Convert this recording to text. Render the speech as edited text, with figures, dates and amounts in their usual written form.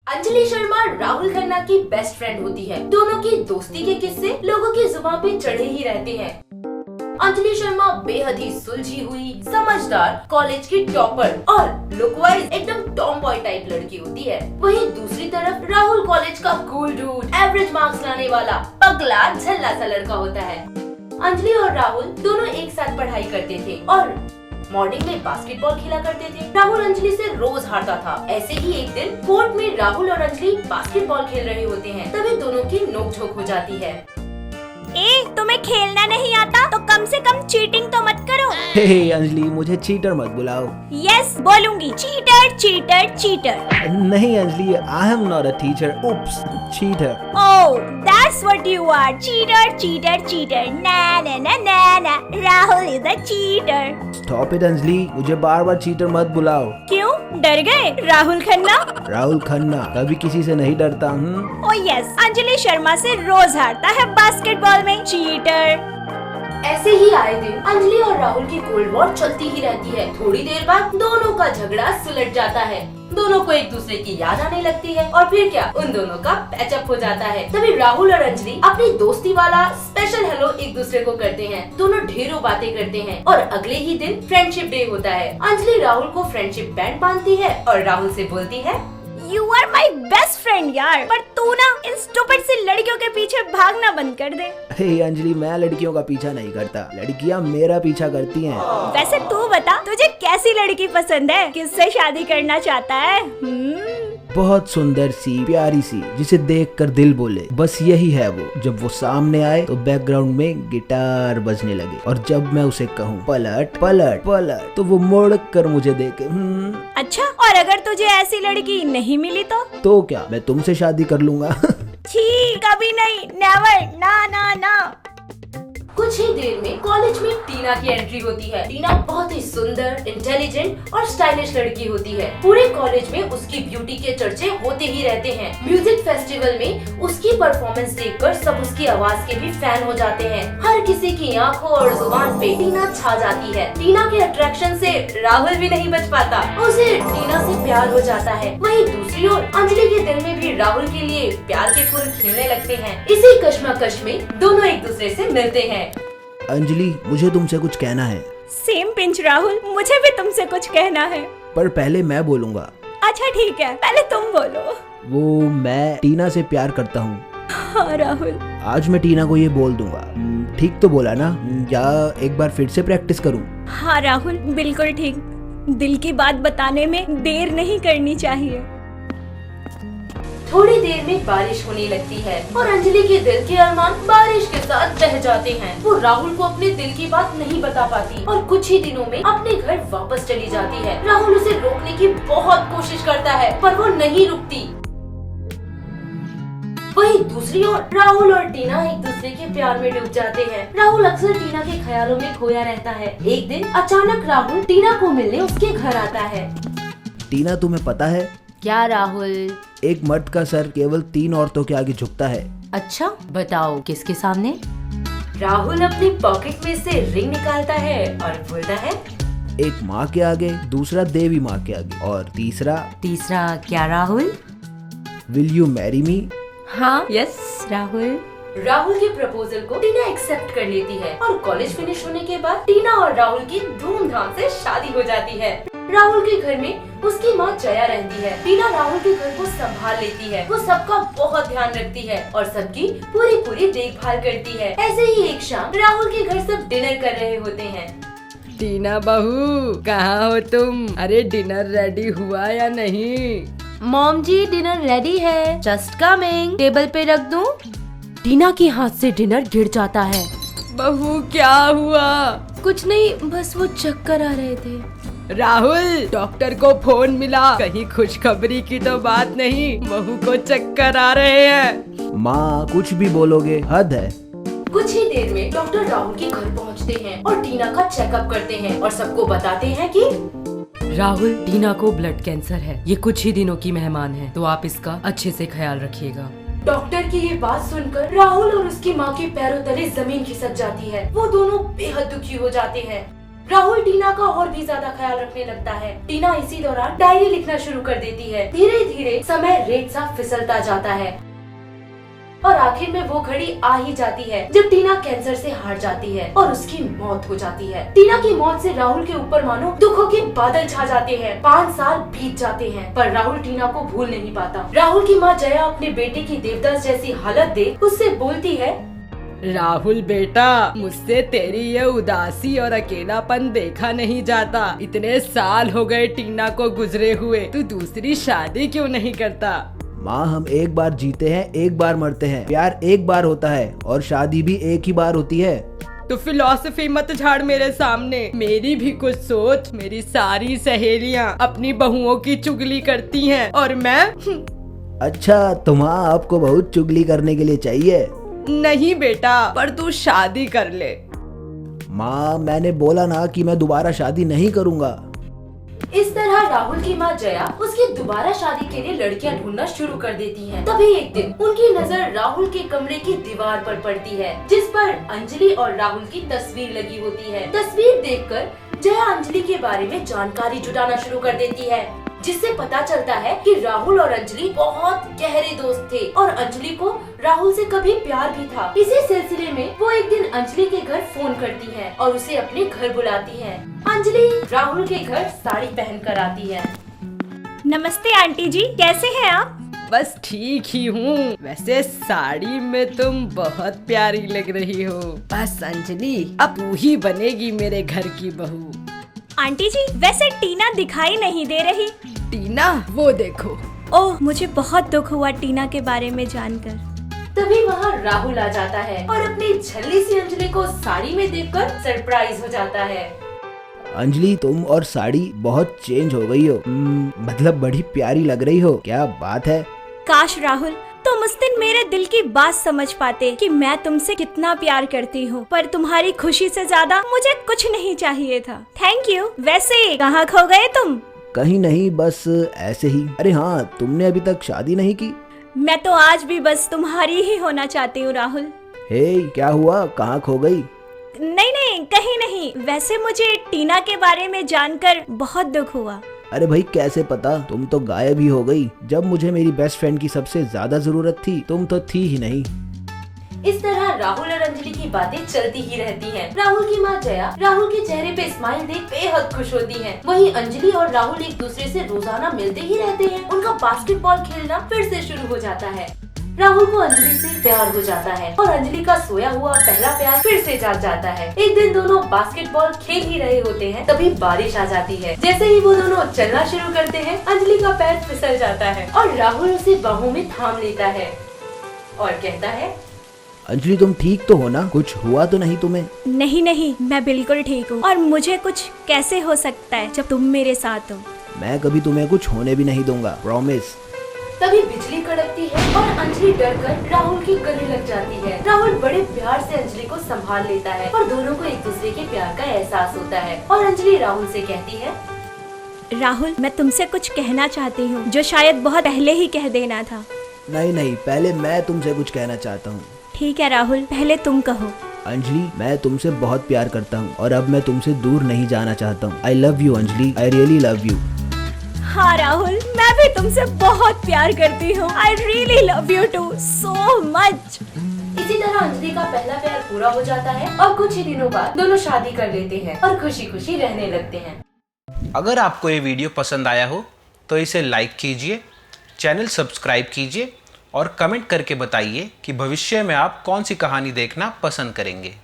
अंजलि शर्मा राहुल खन्ना की best friend होती है। दोनों की दोस्ती के किस्से लोगों की जुबान पे चढ़े ही रहते हैं। अंजलि शर्मा बेहद ही सुलझी हुई, समझदार, कॉलेज की टॉपर और लुक वाइज एकदम टॉम बॉय टाइप लड़की होती है। वहीं दूसरी तरफ राहुल कॉलेज का कूल डूड, एवरेज मार्क्स लाने वाला पगला झल्ला सा लड़का होता है। अंजलि और राहुल दोनों एक साथ पढ़ाई करते थे और मॉर्निंग में बास्केटबॉल खेला करते थे। राहुल अंजलि से रोज हारता था। ऐसे ही एक दिन कोर्ट में राहुल और अंजलि बास्केटबॉल खेल रहे होते हैं, तभी दोनों की नोकझोंक हो जाती है। तुम्हें खेलना नहीं आता तो कम से कम चीटिंग तो मत करो। हे अंजलि, मुझे चीटर मत बुलाओ। यस बोलूंगी, चीटर चीटर चीटर। नहीं Anjali, I am not a teacher. Oops, cheater. Oh, that's what you are, cheater cheater cheater. ना ना ना ना ना, Rahul is a cheater. Stop it Anjali, मुझे बार बार चीटर मत बुलाओ। क्यों, डर गए? राहुल खन्ना? राहुल खन्ना कभी किसी से नहीं डरता। ओह यस, अंजलि शर्मा से रोज हारता है बास्केटबॉल में, चीटर। ऐसे ही आए दिन अंजलि और राहुल की कोल्ड वॉर चलती ही रहती है। थोड़ी देर बाद दोनों का झगड़ा सुलझ जाता है। दोनों को एक दूसरे की याद आने लगती है और फिर क्या, उन दोनों का पैचअप हो जाता है। तभी राहुल और अंजलि अपनी दोस्ती वाला स्पेशल हेलो एक दूसरे को करते हैं। दोनों ढेरों बातें करते हैं और अगले ही दिन फ्रेंडशिप डे होता है। अंजलि राहुल को फ्रेंडशिप बैंड बांधती है और राहुल से बोलती है, You are my best friend यार, पर तू ना इन स्टूपिड सी लड़कियों के पीछे भागना बंद कर दे। हे अंजलि, मैं लड़कियों का पीछा नहीं करता, लड़कियां मेरा पीछा करती हैं। वैसे तू बता, तुझे कैसी लड़की पसंद है? किससे शादी करना चाहता है? बहुत सुंदर सी, प्यारी सी, जिसे देखकर दिल बोले बस यही है वो। जब वो सामने आए तो बैकग्राउंड में गिटार बजने लगे और जब मैं उसे कहूँ पलट पलट पलट तो वो मुड़ कर मुझे देखे। अच्छा, और अगर तुझे ऐसी लड़की नहीं मिली तो क्या, मैं तुमसे शादी कर लूंगा। छी, कभी नहीं, नेवर, ना ना ना। कुछ ही देर में कॉलेज में टीना की एंट्री होती है। टीना बहुत ही सुंदर, इंटेलिजेंट और स्टाइलिश लड़की होती है। पूरे कॉलेज में उसकी ब्यूटी के चर्चे होते ही रहते हैं। म्यूजिक फेस्टिवल में उसकी परफॉर्मेंस देखकर सब उसकी आवाज के भी फैन हो जाते हैं। हर किसी की आंखों और जुबान पे टीना छा जाती है। टीना के अट्रैक्शन से राहुल भी नहीं बच पाता, उसे टीना से प्यार हो जाता है। वहीं दूसरी ओर अंजलि के दिल में भी राहुल के लिए प्यार के फूल खिलने लगते हैं। इसी कश्मकश में दोनों एक दूसरे से मिलते हैं। अंजलि, मुझे तुमसे कुछ कहना है। सेम पिंच राहुल, मुझे भी तुमसे कुछ कहना है। पर पहले मैं बोलूंगा। अच्छा ठीक है, पहले तुम बोलो। वो, मैं टीना से प्यार करता हूँ। हाँ राहुल। आज मैं टीना को ये बोल दूंगा। ठीक तो बोला ना? या एक बार फिर से प्रैक्टिस करूँ? हाँ राहुल, बिल्कुल ठीक। दिल की बात बताने में देर नहीं करनी चाहिए। थोड़ी देर में बारिश होने लगती है और अंजलि के दिल के अरमान बारिश के साथ बह जाते हैं। वो राहुल को अपने दिल की बात नहीं बता पाती और कुछ ही दिनों में अपने घर वापस चली जाती है। राहुल उसे रोकने की बहुत कोशिश करता है पर वो नहीं रुकती। वहीं दूसरी ओर राहुल और टीना एक दूसरे के प्यार में डूब जाते हैं। राहुल अक्सर टीना के ख्यालों में खोया रहता है। एक दिन अचानक राहुल टीना को मिलने उसके घर आता है। टीना, तुम्हें पता है क्या राहुल? एक मर्द का सर केवल 3 औरतों के आगे झुकता है। अच्छा, बताओ किसके सामने? राहुल अपनी पॉकेट में से रिंग निकालता है और बोलता है, एक माँ के आगे, दूसरा देवी माँ के आगे और तीसरा क्या Rahul? Will you marry me? हाँ, यस राहुल। राहुल के प्रपोजल को टीना एक्सेप्ट कर लेती है और कॉलेज फिनिश होने के बाद टीना और राहुल की धूमधाम से शादी हो जाती है। राहुल के घर में उसकी माँ जया रहती है। टीना राहुल के घर को संभाल लेती है। वो सबका बहुत ध्यान रखती है और सबकी पूरी देखभाल करती है। ऐसे ही एक शाम राहुल के घर सब डिनर कर रहे होते हैं। टीना बहू, कहाँ हो तुम? अरे डिनर रेडी हुआ या नहीं? मॉम जी, डिनर रेडी है, जस्ट कमिंग। टेबल पे रख दूं? टीना के हाथ से डिनर गिर जाता है। बहू क्या हुआ? कुछ नहीं, बस वो चक्कर आ रहे थे। राहुल, डॉक्टर को फोन मिला, कहीं खुशखबरी की तो बात नहीं? बहू को चक्कर आ रहे हैं। माँ, कुछ भी बोलोगे, हद है। कुछ ही देर में डॉक्टर राहुल के घर पहुंचते हैं और टीना का चेकअप करते हैं और सबको बताते हैं कि राहुल, टीना को ब्लड कैंसर है। ये कुछ ही दिनों की मेहमान है, तो आप इसका अच्छे से ख्याल रखिएगा। डॉक्टर की ये बात सुनकर राहुल और उसकी माँ के पैरों तले जमीन खिसक जाती है। वो दोनों बेहद दुखी हो जाते हैं। राहुल टीना का और भी ज्यादा ख्याल रखने लगता है। टीना इसी दौरान डायरी लिखना शुरू कर देती है। धीरे धीरे समय रेत सा फिसलता जाता है और आखिर में वो घड़ी आ ही जाती है जब टीना कैंसर से हार जाती है और उसकी मौत हो जाती है। टीना की मौत से राहुल के ऊपर मानो दुखों के बादल छा जाते हैं। 5 साल बीत जाते हैं पर राहुल टीना को भूल नहीं पाता। राहुल की माँ जया अपने बेटे की देवदास जैसी हालत देख उससे बोलती है, राहुल बेटा, मुझसे तेरी ये उदासी और अकेलापन देखा नहीं जाता। इतने साल हो गए टीना को गुजरे हुए, तू दूसरी शादी क्यों नहीं करता? माँ, हम एक बार जीते हैं, एक बार मरते हैं। प्यार एक बार होता है और शादी भी एक ही बार होती है। तो फिलॉसफी मत झाड़ मेरे सामने, मेरी भी कुछ सोच। मेरी सारी सहेलियाँ अपनी बहुओं की चुगली करती हैं और मैं अच्छा, तो माँ आपको बहुत चुगली करने के लिए चाहिए। नहीं बेटा, पर तू शादी कर ले। माँ, मैंने बोला ना कि मैं दोबारा शादी नहीं करूँगा। इस तरह राहुल की माँ जया उसकी दोबारा शादी के लिए लड़कियां ढूंढना शुरू कर देती हैं। तभी एक दिन उनकी नजर राहुल के कमरे की दीवार पर पड़ती है जिस पर अंजलि और राहुल की तस्वीर लगी होती है। तस्वीर देखकर जया अंजलि के बारे में जानकारी जुटाना शुरू कर देती है जिससे पता चलता है कि राहुल और अंजलि बहुत गहरे दोस्त थे और अंजलि को राहुल से कभी प्यार भी था। इसी सिलसिले में वो एक दिन अंजलि के घर फोन करती है और उसे अपने घर बुलाती है। अंजलि राहुल के घर साड़ी पहन कर आती है। नमस्ते आंटी जी, कैसे हैं आप? बस ठीक ही हूँ। वैसे साड़ी में तुम बहुत प्यारी लग रही हो। बस अंजलि, अब तू ही बनेगी मेरे घर की बहू। आंटी जी, वैसे टीना दिखाई नहीं दे रही। टीना, वो देखो। ओह, मुझे बहुत दुख हुआ टीना के बारे में जानकर। तभी वहाँ राहुल आ जाता है और अपनी झल्ली सी अंजलि को साड़ी में देखकर सरप्राइज हो जाता है। अंजलि, तुम और साड़ी बहुत चेंज हो गई हो। मतलब बड़ी प्यारी लग रही हो। क्या बात है? काश राहुल तुम उस दिन मेरे दिल की बात समझ पाते कि मैं तुमसे कितना प्यार करती हूँ, पर तुम्हारी खुशी से ज्यादा मुझे कुछ नहीं चाहिए था। Thank you. वैसे कहाँ खो गए तुम? कहीं नहीं, बस ऐसे ही। अरे हाँ, तुमने अभी तक शादी नहीं की? मैं तो आज भी बस तुम्हारी ही होना चाहती हूँ राहुल। हे, क्या हुआ? कहाँ खो गई? नहीं नहीं, कहीं नहीं। वैसे मुझे टीना के बारे में जानकर बहुत दुख हुआ। अरे भाई, कैसे पता? तुम तो गायब ही हो गई। जब मुझे मेरी बेस्ट फ्रेंड की सबसे ज्यादा जरूरत थी, तुम तो थी ही नहीं। इस तरह राहुल और अंजलि की बातें चलती ही रहती हैं। राहुल की माँ जया राहुल के चेहरे पे स्माइल देख बेहद खुश होती है। वहीं अंजलि और राहुल एक दूसरे से रोजाना मिलते ही रहते हैं। उनका बास्केटबॉल खेलना फिर से शुरू हो जाता है। राहुल को अंजलि से प्यार हो जाता है और अंजलि का सोया हुआ पहला प्यार फिर से जाग जाता है। एक दिन दोनों बास्केटबॉल खेल ही रहे होते हैं, तभी बारिश आ जाती है। जैसे ही वो दोनों चलना शुरू करते हैं, अंजलि का पैर फिसल जाता है और राहुल उसे बाहों में थाम लेता है और कहता है, अंजलि, तुम ठीक तो हो ना? कुछ हुआ तो नहीं तुम्हें? नहीं नहीं, मैं बिल्कुल ठीक हूँ। और मुझे कुछ कैसे हो सकता है जब तुम मेरे साथ हो? मैं कभी तुम्हें कुछ होने भी नहीं दूंगा, प्रॉमिस। तभी बिजली कड़कती है और अंजलि डरकर राहुल की गले लग जाती है। राहुल बड़े प्यार से अंजलि को संभाल लेता है और दोनों को एक दूसरे के प्यार का एहसास होता है। और अंजलि राहुल से कहती है, राहुल, मैं तुमसे कुछ कहना चाहती हूँ जो शायद बहुत पहले ही कह देना था। नहीं नहीं, पहले मैं तुमसे कुछ कहना चाहता हूँ। ठीक है राहुल, पहले तुम कहो। अंजलि, मैं तुमसे बहुत प्यार करता हूँ और अब मैं तुमसे दूर नहीं जाना चाहता हूँ। I love you Anjali, I really love you. हाँ राहुल, मैं भी तुमसे बहुत प्यार करती हूँ। I really love you too so much. इसी तरह अंजलि का पहला प्यार पूरा हो जाता है और कुछ ही दिनों बाद दोनों शादी कर लेते हैं और खुशी खुशी रहने लगते हैं। अगर आपको ये वीडियो पसंद आया हो तो इसे लाइक कीजिए, चैनल सब्सक्राइब कीजिए और कमेंट करके बताइए कि भविष्य में आप कौन सी कहानी देखना पसंद करेंगे।